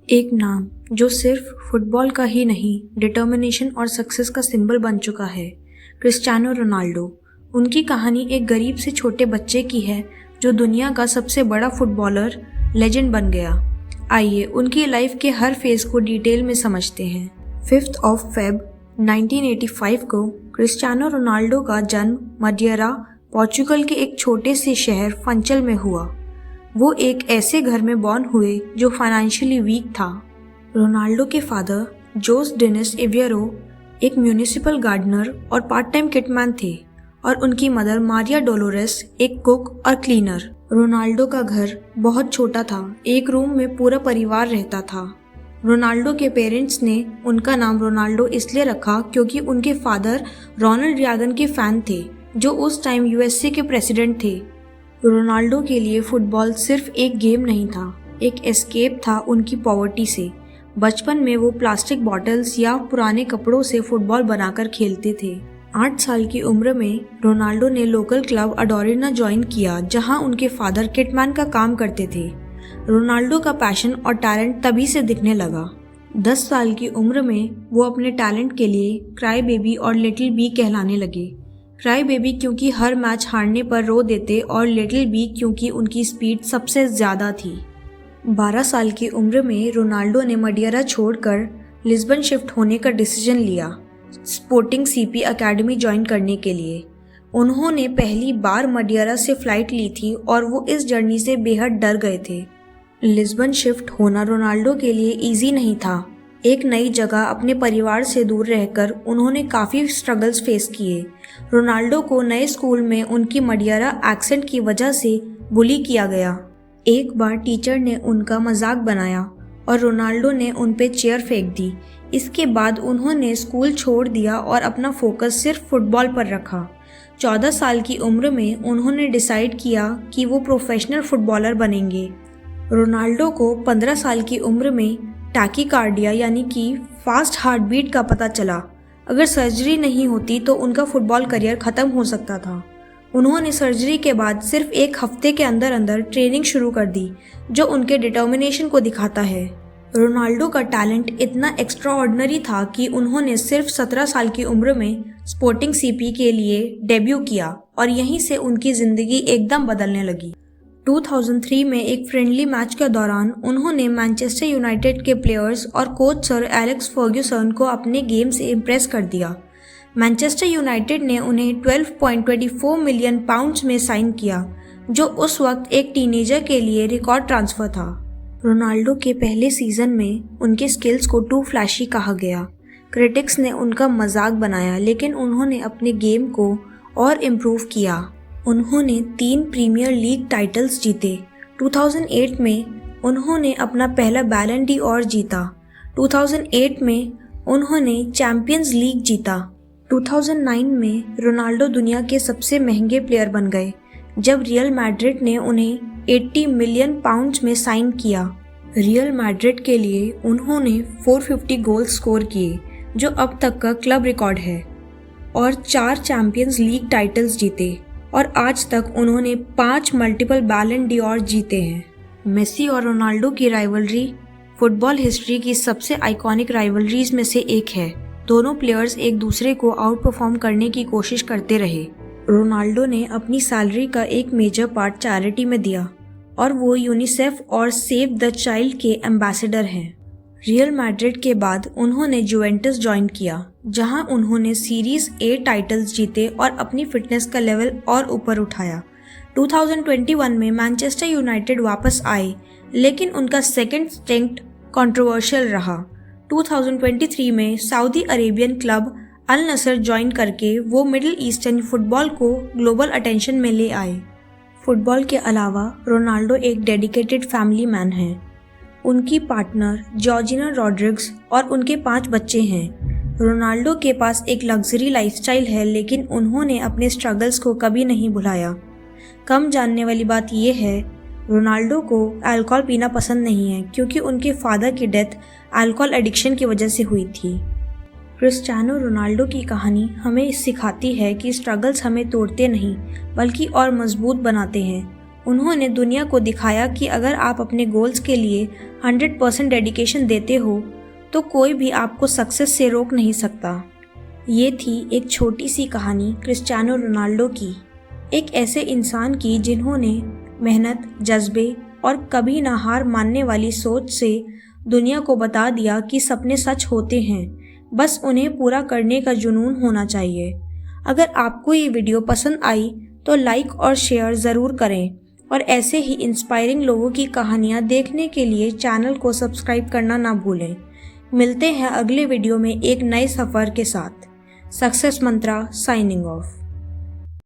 एक नाम जो सिर्फ फुटबॉल का ही नहीं, डिटर्मिनेशन और सक्सेस का सिंबल बन चुका है, क्रिस्टियानो रोनाल्डो। उनकी कहानी एक गरीब से छोटे बच्चे की है जो दुनिया का सबसे बड़ा फुटबॉलर, लेजेंड बन गया। आइए उनकी लाइफ के हर फेज को डिटेल में समझते हैं। 5 फ़रवरी 1985 को क्रिस्टियानो रोनाल्डो का जन्म मडियरा, पोर्चुगल के एक छोटे से शहर फंचल में हुआ। वो एक ऐसे घर में बॉर्न हुए जो फाइनेंशियली वीक था। रोनाल्डो के फादर जोस डेनिस एवियरो एक म्यूनिसिपल गार्डनर और पार्ट टाइम किटमैन थे और उनकी मदर मारिया डोलोरेस एक कुक और क्लीनर। रोनाल्डो का घर बहुत छोटा था, एक रूम में पूरा परिवार रहता था। रोनाल्डो के पेरेंट्स ने उनका नाम रोनाल्डो इसलिए रखा क्योंकि उनके फादर रोनाल्ड रीगन के फैन थे जो उस टाइम यूएसए के प्रेसिडेंट थे। रोनाल्डो के लिए फुटबॉल सिर्फ एक गेम नहीं था, एक एस्केप था उनकी पॉवर्टी से। बचपन में वो प्लास्टिक बॉटल्स या पुराने कपड़ों से फुटबॉल बनाकर खेलते थे। 8 साल की उम्र में रोनाल्डो ने लोकल क्लब अडोरिना ज्वाइन किया जहां उनके फादर किटमैन का काम करते थे। रोनाल्डो का पैशन और टैलेंट तभी से दिखने लगा। 10 साल की उम्र में वो अपने टैलेंट के लिए क्राई बेबी और लिटिल बी कहलाने लगे। क्राई बेबी क्योंकि हर मैच हारने पर रो देते और लिटिल बी क्योंकि उनकी स्पीड सबसे ज़्यादा थी। 12 साल की उम्र में रोनाल्डो ने मडियरा छोड़कर लिस्बन शिफ्ट होने का डिसीजन लिया, स्पोर्टिंग सीपी एकेडमी ज्वाइन करने के लिए। उन्होंने पहली बार मडियरा से फ़्लाइट ली थी और वो इस जर्नी से बेहद डर गए थे। लिस्बन शिफ्ट होना रोनाल्डो के लिए ईजी नहीं था। एक नई जगह अपने परिवार से दूर रहकर उन्होंने काफ़ी स्ट्रगल्स फेस किए। रोनाल्डो को नए स्कूल में उनकी मडियरा एक्सेंट की वजह से बुली किया गया। एक बार टीचर ने उनका मजाक बनाया और रोनाल्डो ने उन पे चेयर फेंक दी। इसके बाद उन्होंने स्कूल छोड़ दिया और अपना फोकस सिर्फ फुटबॉल पर रखा। 14 साल की उम्र में उन्होंने डिसाइड किया कि वो प्रोफेशनल फुटबॉलर बनेंगे। रोनाल्डो को 15 साल की उम्र में टैकीकार्डिया यानी कि फास्ट हार्ट बीट का पता चला। अगर सर्जरी नहीं होती तो उनका फुटबॉल करियर ख़त्म हो सकता था। उन्होंने सर्जरी के बाद सिर्फ 1 हफ्ते के अंदर अंदर ट्रेनिंग शुरू कर दी, जो उनके डिटर्मिनेशन को दिखाता है। रोनाल्डो का टैलेंट इतना एक्स्ट्राऑर्डिनरी था कि उन्होंने सिर्फ 17 साल की उम्र में स्पोर्टिंग सीपी के लिए डेब्यू किया और यहीं से उनकी ज़िंदगी एकदम बदलने लगी। 2003 में एक फ्रेंडली मैच के दौरान उन्होंने मैनचेस्टर यूनाइटेड के प्लेयर्स और कोच सर एलेक्स फर्ग्यूसन को अपने गेम से इम्प्रेस कर दिया। मैनचेस्टर यूनाइटेड ने उन्हें 12.24 मिलियन पाउंड्स में साइन किया, जो उस वक्त एक टीनेजर के लिए रिकॉर्ड ट्रांसफ़र था। रोनाल्डो के पहले सीज़न में उनके स्किल्स को टू फ्लैशी कहा गया। क्रिटिक्स ने उनका मजाक बनाया, लेकिन उन्होंने अपने गेम को और इम्प्रूव किया। उन्होंने 3 प्रीमियर लीग टाइटल्स जीते। 2008 में उन्होंने अपना पहला बैलन डी और जीता। 2008 में उन्होंने चैंपियंस लीग जीता। 2009 में रोनाल्डो दुनिया के सबसे महंगे प्लेयर बन गए जब रियल मैड्रिड ने उन्हें 80 मिलियन पाउंड्स में साइन किया। रियल मैड्रिड के लिए उन्होंने 450 गोल स्कोर किए, जो अब तक का क्लब रिकॉर्ड है, और 4 चैंपियंस लीग टाइटल्स जीते और आज तक उन्होंने 5 मल्टीपल बैलन डी और जीते हैं। मेसी और रोनाल्डो की राइवलरी फुटबॉल हिस्ट्री की सबसे आइकॉनिक राइवलरीज में से एक है। दोनों प्लेयर्स एक दूसरे को आउट परफॉर्म करने की कोशिश करते रहे। रोनाल्डो ने अपनी सैलरी का एक मेजर पार्ट चैरिटी में दिया और वो यूनिसेफ और सेव द चाइल्ड के एम्बेसडर हैं। रियल मैड्रिड के बाद उन्होंने जुवेंटस ज्वाइन किया, जहां उन्होंने सीरीज ए टाइटल्स जीते और अपनी फिटनेस का लेवल और ऊपर उठाया। 2021 में मैनचेस्टर यूनाइटेड वापस आए, लेकिन उनका सेकंड स्टिंट कंट्रोवर्शियल रहा। 2023 में सऊदी अरेबियन क्लब अल नसर ज्वाइन करके वो मिडिल ईस्टर्न फुटबॉल को ग्लोबल अटेंशन में ले आए। फुटबॉल के अलावा रोनाल्डो एक डेडिकेटेड फैमिली मैन हैं। उनकी पार्टनर जॉर्जिना रॉड्रिग्स और उनके 5 बच्चे हैं। रोनाल्डो के पास एक लग्जरी लाइफस्टाइल है, लेकिन उन्होंने अपने स्ट्रगल्स को कभी नहीं भुलाया। कम जानने वाली बात यह है, रोनाल्डो को अल्कोहल पीना पसंद नहीं है क्योंकि उनके फादर की डेथ अल्कोहल एडिक्शन की वजह से हुई थी। क्रिस्टियानो रोनाल्डो की कहानी हमें सिखाती है कि स्ट्रगल्स हमें तोड़ते नहीं बल्कि और मजबूत बनाते हैं। उन्होंने दुनिया को दिखाया कि अगर आप अपने गोल्स के लिए 100% डेडिकेशन देते हो तो कोई भी आपको सक्सेस से रोक नहीं सकता। ये थी एक छोटी सी कहानी क्रिस्टियानो रोनाल्डो की, एक ऐसे इंसान की जिन्होंने मेहनत, जज्बे और कभी ना हार मानने वाली सोच से दुनिया को बता दिया कि सपने सच होते हैं, बस उन्हें पूरा करने का जुनून होना चाहिए। अगर आपको ये वीडियो पसंद आई तो लाइक और शेयर ज़रूर करें और ऐसे ही इंस्पायरिंग लोगों की कहानियाँ देखने के लिए चैनल को सब्सक्राइब करना ना भूलें। मिलते हैं अगले वीडियो में एक नए सफ़र के साथ। सक्सेस मंत्रा साइनिंग ऑफ।